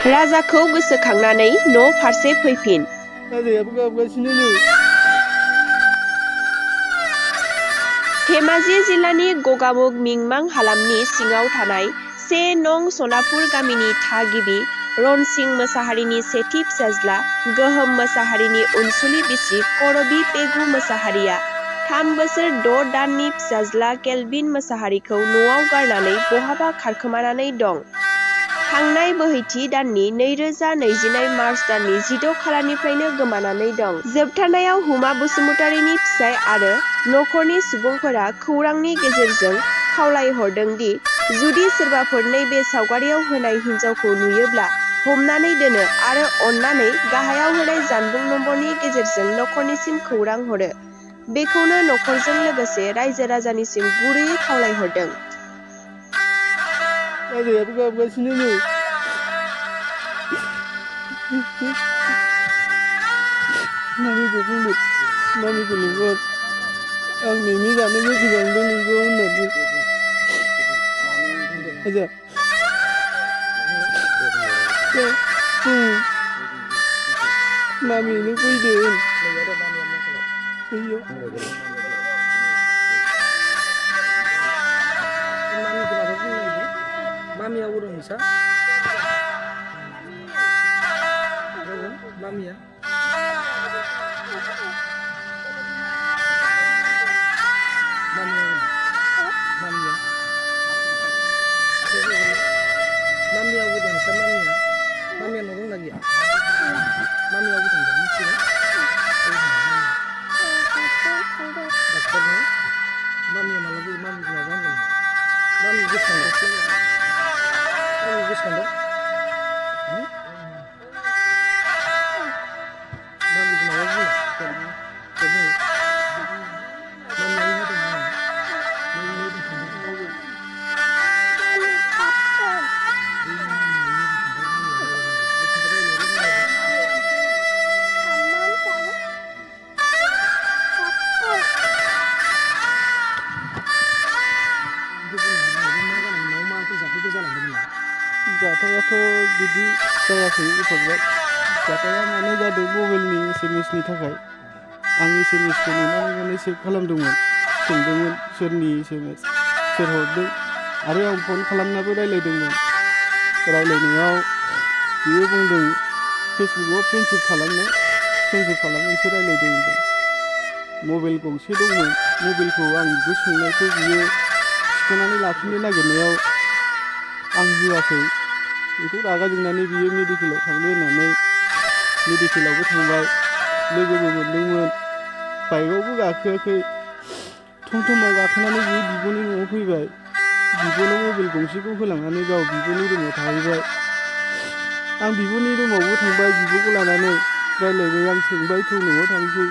राजाखौ गोसोखांनानै न' फारसे फैफिन। राजायाबो गाबगासिनो नै। धेमाजि जिल्लानि गगामुग मिंमां हालामनि सिङाव थानाय 1 नं सनापुर गामिनि थागिबि रनसिं मोसाहारिनि सेथि फिसाज्ला गोहोम मोसाहारिनि अनसुलि बिसि करबी पेगु मोसाहारिया 3 बोसोर 6 दाननि फिसाज्ला केलभिन मोसाहारिखौ न'आव गारनानै बहाबा खारखोमानानै दं। थांनाय बोहैथि दाननि 2022 मार्च दाननि 16 खालारनिफ्रायनो गोमानानै दं। जोबथारनायाव हुमा बसुमतारीनि फिसाय आरो नखरनि सुबुंफोरा खौरांनि गेजेरजों खावलायहरदों दि जुदि सोरबाफोर नैबे सावगारियाव होनाय हिन्जावखौ नुयोब्ला हमनानै दोनो आरो अन्नानै गाहायाव होनाय जानबुं नम्बरनि गेजेरजों नखरनिसिम खौरां हरो। बेखौनो नखरजों लोगोसे रायजो राजानिसिम गुरैयै खावलायहरदों। राजायाबो गाबगासिनो नै। मामिखौ बुंदो, मामिखौ लिंहर। आं मिमि जानो गोसोखांदों नोंखौ होननानै। आजा मामि नों फैदो होन। बैयाव मामिया अबाव दं नोंसा? मामिया मामिया अबाव दं नोंसा? मामिया न'आव दंना गैया? मामिया अबाव थांदों मिथिगौ? डाक्टारनाव मामिया माला फैयो? मामिखौ माबा होनदों? मामि गोसोखांदों? मामि गोसोखांदों? मामिखौ माबा बुंनो? जाथायाथ' बिदि जायाखै एफाग्राब। जाथाया माने जादों मबाइलनि SMS-नि थाखाय। आं SMS-खौ नुनानै माने चेक खालामदोंमोन, सोंदोंमोन सोरनि SMS, सोर हरदों आरो आं फन खालामनाबो रायलायदोंमोन। रायलायनायाव बियो बुंदों फेसबुकआव फ्रेन्डशिप खालामनोसो रायलायदों होनदों। मबाइल गंसे दंमोन, मबाइलखौ आं बेखौ सोंनायखौ बियो थिखोनानै लाफिननो नागिरनायाव आं होआखै। बेखौ रागा जोंनानै बियो मेडिकेलाव थांनो होननानै मेडिकेलावबो थांबाय, लोगोबो मोनदोंमोन। बाइकआवबो गाखोआखै, टमटमाव गाखोनानै बियो बिब'नि न'आव फैबाय। बिब'नो मबाइल गंसेखौ होलांनानै गाव बिब'नि रुमाव थाहैबाय। आं बिब'नि रुमावबो थांबाय, बिब'खौ लानानै रायलायबाय। आं सोंबाय थौ न'आव थांसै।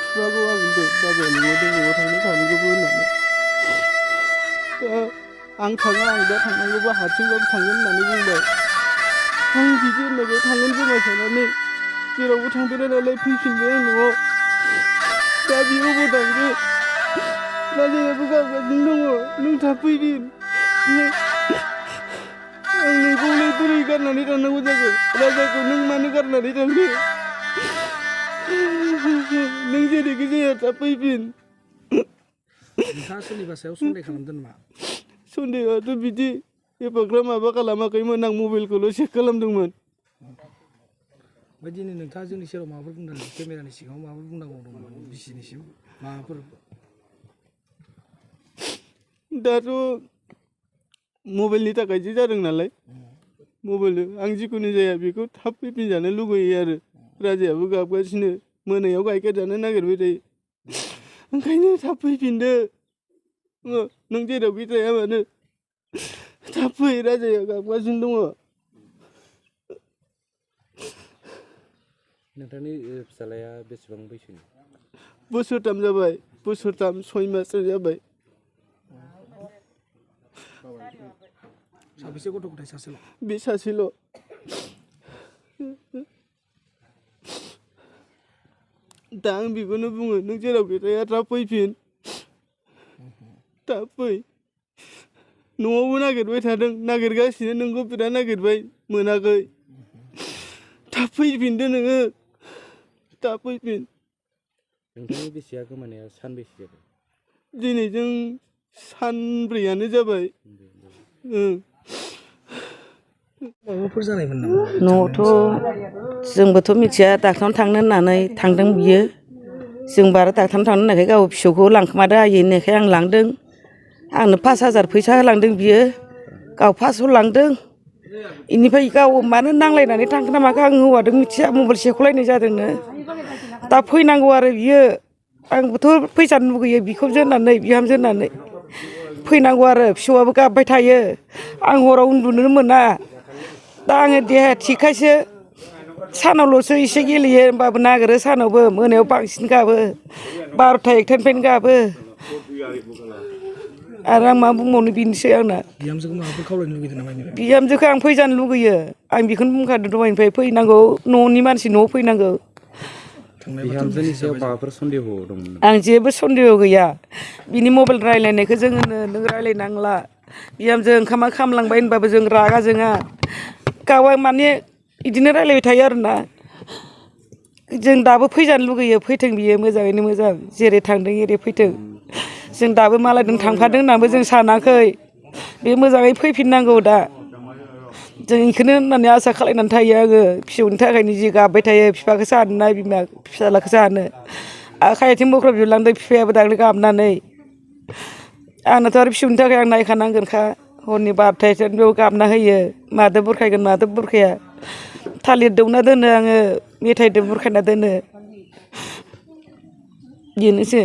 बिफाखौ आं होनदों बाबाया लिंहरदों न'आव थांनो सानैखौबो होननानै। आं थाङा, आं दा थांनांगौबा हारसिंबाबो थांगोन होननानै बुंबाय। आं बिदि होननायखाय थांगोन खोमा साननानै जेरावबो थांफेरा नालाय फैफिनबाय आं न'आव। दा बियो अबाव थांखो? राजायाबो गाबगासिनो दङ, नों थाब फैफिन। आं नोंखौलाय बोरै गारनानै थांनांगौ जाखो? राजाखौ नों मानो गारनानै थांखो? नों जेरैखि जाया थाब फैफिन। नोंथाङा सोरनिबा सायाव सन्देह खालामदों नामा? सन्देहआथ' बिदि एफाग्राब माबा खालामाखैमोन, आं मबाइलखौल' चेक खालामदोंमोन। बेबायदिनो नोंथाङा जोंनि सेराव माबाफोर बुंदों नामा? केमेरानि सिगाङाव माबाफोर बुंनांगौ दंमोन बिसिनिसिम माबाफोर? दाथ' मबाइलनि थाखायसो जादों नालाय, मबाइल आं जिखुनु जाया बेखौ थाब फैफिनजानो लुगैयो आरो। राजायाबो गाबगासिनो, मोनायाव गाइखेर जानो नागिरबाय थायो। ओंखायनो थाब फैफिनदो, नों जेरावखि थाया मानो थाब फै। राजाया गाबगासिनो दङ। नोंथांनि फिसालाया बेसेबां बैसोनि? बोसोरथाम जाबाय, बोसोरथाम 6 माससो जाबाय। साबेसे गथ' गथाय? सासेल'? बे सासेल'। दा आं बेखौनो बुङो, नों जेरावखि थाया थाब फैफिन, थाब फै। न'आवबो नागिरबाय थादों नागिरगासिनो नोंखौ बिराद नागिरबाय मोनाखै थाब फैफिनदो नोङो थाब फैफिन नोंथांनि बिसिया गोमानाया सानबेसे जाबाय दिनैजों सानब्रैयानो जाबाय माबाफोर जानायमोन नामा न'आवथ' जोंबोथ' मिथिया डाक्टारनाव थांनो होननानै थांदों बियो जोंबो आरो डाक्टारनाव थांनो होननायखाय गाव फिसौखौ लांखोमादो आयै होननायखाय आं लांदों आंनो 5,000 फैसा होलांदों बियो गाव 500 लांदों बेनिफ्राय गाव मानो नांलायनानै थांखो ना माखो आं हौवादों मिथिया मबाइल सेख'लायनाय जादोंनो दा फैनांगौ आरो बियो आंबोथ' फैजानो लुगैयो बिखुनजो होननानै बिहामजो होननानै फैनांगौ आरो फिसौआबो गाबबाय थायो आं हराव उन्दुनो मोना दा आङो देहाया थिगखायसो सानावल'सो एसे गेलेयो होमबाबो नागिरो सानावबो मोनायाव बांसिन गाबो 12ता 1तानिफ्रायनो गाबो आरो आं मा बुंबावनो बेनोसै आंना बिहामजोखौ माबाफोर खावलायनो लुगैदों नामा बेनिफ्राय बिहामजोखौ आं फैजानो लुगैयो आं बेखौनो बुंखादों दहायनिफ्राय फैनांगौ न'नि मानसि न'आव फैनांगौ बिहामजोनि सायाव माबाफोर सन्देह दंमोन आं जेबो सन्देह गैया बिनि मबाइल रायलायनायखौ जों होनो नों रायलायनांला बिहामजो ओंखामा खामलांबाय होनबाबो जों रागा जोङा गावा माने बिदिनो रायलायबाय थायो आरोना जों दाबो फैजानो लुगैयो फैथों बियो मोजाङैनो मोजां जेरै थांदों एरै फैथों जों दाबो मालायजों थांफादों होननानैबो जों सानाखै बे मोजाङै फैफिननांगौ दा जों बेखौनो होननानै आसा खालायनानै थायो आङो फिसौनि थाखायनो जि गाबबाय थायो बिफाखौ सानो ना बिमा फिसाज्लाखौ सानो आखाइ आथिं बख्रब बिलांदों बिफायाबो दाख्लै गाबनानै आंनाथ' आरो फिसौनि थाखाय आं नायखानांगोनखा हरनि 12तायाव बेयाव गाबना होयो मादो बुरखायगोन मादो बुरखाया थालिर दौना दोनो आङो मेथाइजों बुरखायना दोनो बेनोसै